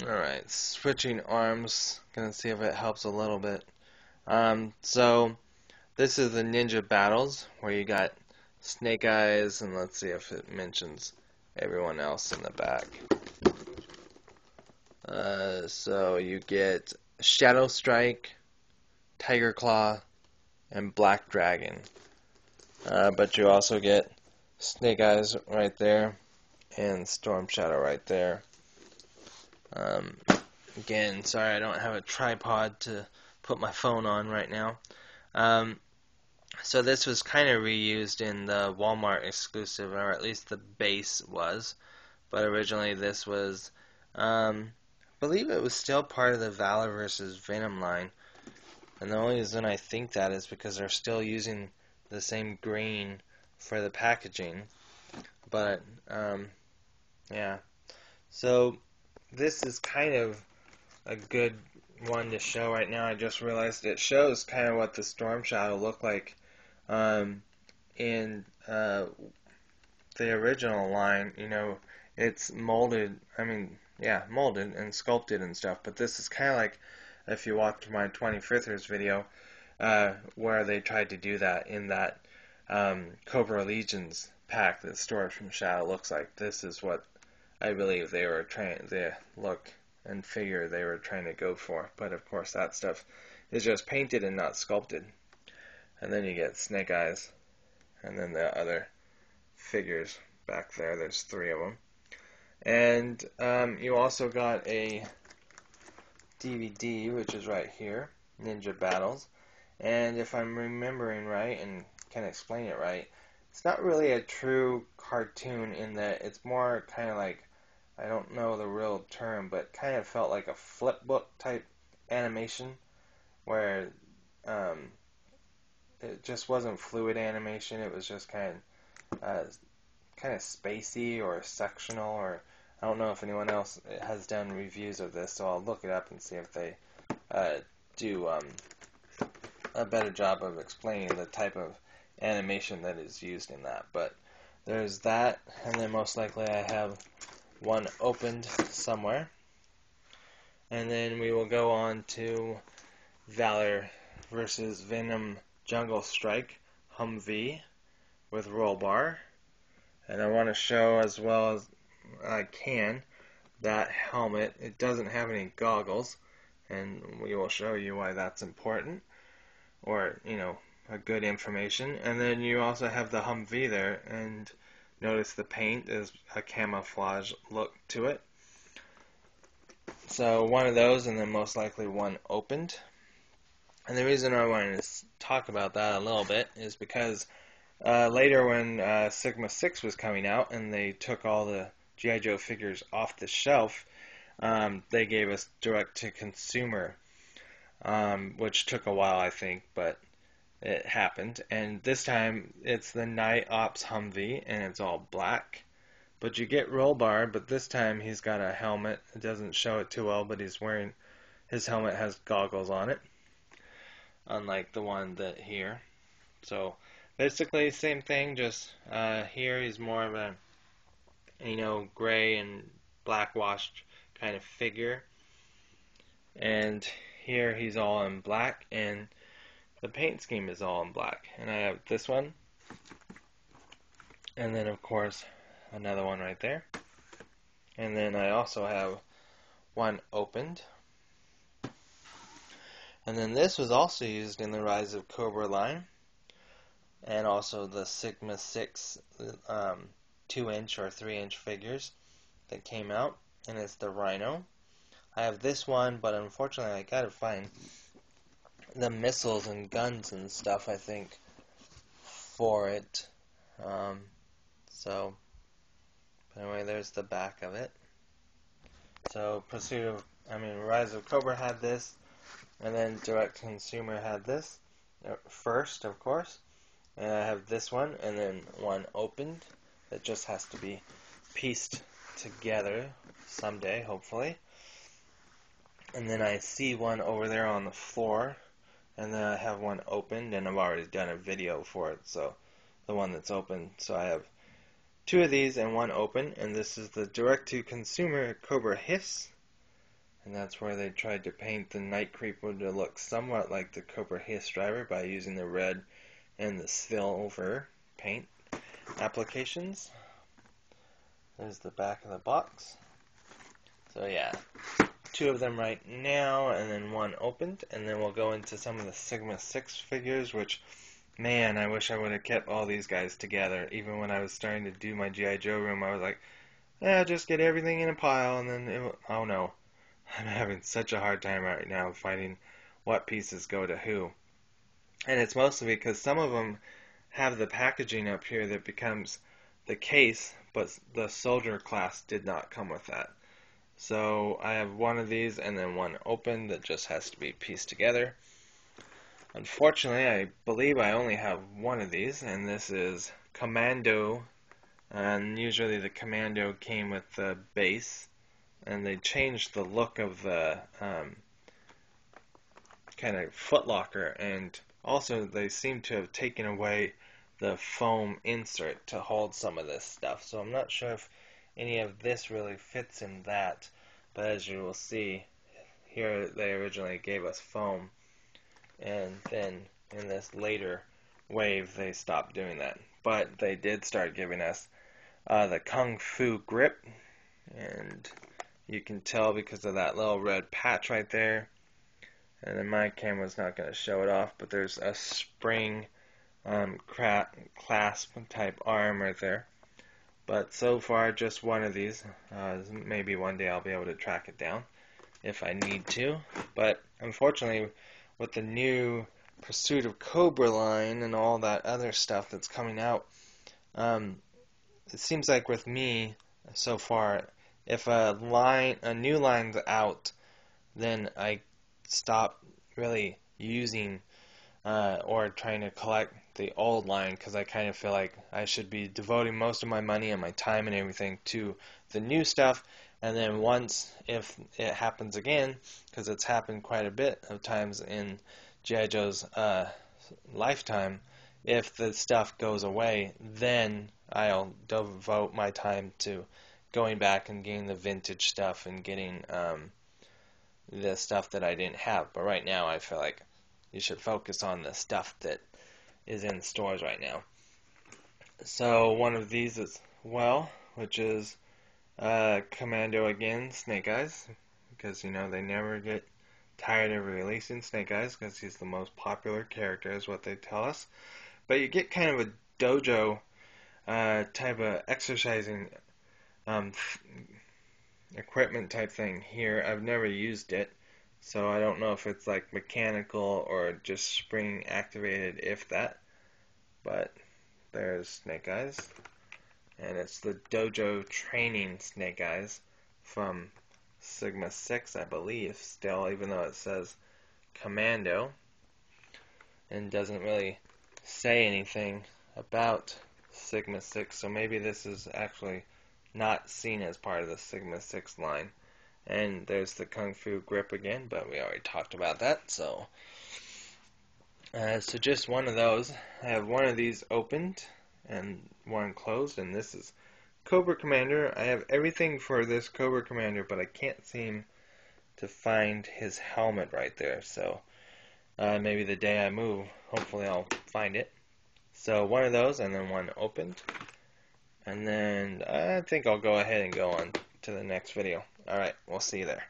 Alright, switching arms. Gonna see if it helps a little bit. So this is the ninja battles where you got Snake Eyes, and let's see if it mentions everyone else in the back. So you get Shadow Strike, Tiger Claw, and Black Dragon. But you also get Snake Eyes right there, and Storm Shadow right there. Again, sorry I don't have a tripod to put my phone on right now. So this was kind of reused in the Walmart exclusive, or at least the base was. But originally this was, I believe it was still part of the Valor versus Venom line. And the only reason I think that is because they're still using the same green for the packaging. But, yeah. So this is kind of a good one to show right now. I just realized it shows kind of what the Storm Shadow looked like in the original line. You know, it's molded, molded and sculpted and stuff, but this is kind of like if you watched my 25thers video where they tried to do that in that Cobra Legions pack that Storm Shadow looks like. This is what I believe they were trying, the look and figure they were trying to go for. But of course that stuff is just painted and not sculpted. And then you get Snake Eyes, and then the other figures back there. There's 3 of them. And you also got a DVD, which is right here, Ninja Battles. And if I'm remembering right and can explain it right, it's not really a true cartoon in that it's more kind of like, I don't know the real term, but kind of felt like a flip book type animation where it just wasn't fluid animation. It was just kind of spacey or sectional, or I don't know if anyone else has done reviews of this, so I'll look it up and see if they do a better job of explaining the type of animation that is used in that. But there's that, and then most likely I have one opened somewhere. And then we will go on to Valor versus Venom Jungle Strike Humvee with roll bar. And I want to show as well as I can that helmet. It doesn't have any goggles, and we will show you why that's important, or, you know, a good information. And then you also have the Humvee there, and notice the paint is a camouflage look to it. So one of those, and then most likely one opened. And the reason I wanted to talk about that a little bit is because later when Sigma 6 was coming out and they took all the G.I. Joe figures off the shelf, they gave us direct-to-consumer, which took a while, I think, but it happened. And this time it's the Night Ops Humvee, and it's all black. But you get roll bar, but this time he's got a helmet. It doesn't show it too well, but his helmet has goggles on it, unlike the one that here. So basically same thing, just here he's more of a, gray and black washed kind of figure. And here he's all in black, and the paint scheme is all in black. And I have this one, and then of course another one right there. And then I also have one opened. And then this was also used in the Rise of Cobra line, and also the Sigma 6 2-inch or 3-inch figures that came out, and it's the Rhino. I have this one, but unfortunately I gotta find the missiles and guns and stuff, I think, for it. Anyway, there's the back of it. So Rise of Cobra had this, and then Direct Consumer had this first, of course. And I have this one, and then one opened that just has to be pieced together someday, hopefully. And then I see one over there on the floor, and then I have one opened, and I've already done a video for it, so the one that's open. So I have 2 of these and one open, and this is the direct-to-consumer Cobra Hiss. and that's where they tried to paint the Night Creeper to look somewhat like the Cobra Hiss Driver by using the red and the silver paint applications. There's the back of the box. So yeah, 2 of them right now, and then 1 opened, and then we'll go into some of the Sigma 6 figures, which, man, I wish I would have kept all these guys together. Even when I was starting to do my G.I. Joe room, I was like, yeah, just get everything in a pile, and then, oh no. I'm having such a hard time right now finding what pieces go to who. And it's mostly because some of them have the packaging up here that becomes the case, but the soldier class did not come with that. So I have 1 of these and then 1 open that just has to be pieced together. Unfortunately, I believe I only have 1 of these, and this is Commando. And usually the Commando came with the base, and they changed the look of the kind of footlocker, and also they seem to have taken away the foam insert to hold some of this stuff. So I'm not sure if any of this really fits in that, but as you will see, here they originally gave us foam, and then in this later wave they stopped doing that. But they did start giving us the Kung Fu grip, and you can tell because of that little red patch right there. And then my camera's not going to show it off, but there's a spring clasp type arm right there. But so far, just 1 of these. Maybe one day I'll be able to track it down if I need to. But unfortunately, with the new Pursuit of Cobra line and all that other stuff that's coming out, it seems like with me so far, if a new line's out, then I stop really using or trying to collect the old line, because I kind of feel like I should be devoting most of my money and my time and everything to the new stuff. And then once, if it happens again, because it's happened quite a bit of times in G.I. Joe's lifetime, if the stuff goes away, then I'll devote my time to going back and getting the vintage stuff and getting the stuff that I didn't have. But right now I feel like you should focus on the stuff that is in stores right now. So 1 of these as well, which is Commando again, Snake Eyes, because you know they never get tired of releasing Snake Eyes because he's the most popular character is what they tell us. But you get kind of a dojo type of exercising equipment type thing here. I've never used it, so I don't know if it's like mechanical or just spring activated, if that. But there's Snake Eyes, and it's the dojo training Snake Eyes from Sigma 6, I believe, still, even though it says Commando and doesn't really say anything about Sigma 6, so maybe this is actually not seen as part of the Sigma 6 line. And there's the Kung Fu grip again, but we already talked about that, so just 1 of those. I have 1 of these opened and 1 closed, and this is Cobra Commander. I have everything for this Cobra Commander, but I can't seem to find his helmet right there, so maybe the day I move, hopefully I'll find it. So 1 of those, and then 1 opened. And then I think I'll go ahead and go on to the next video. Alright, we'll see you there.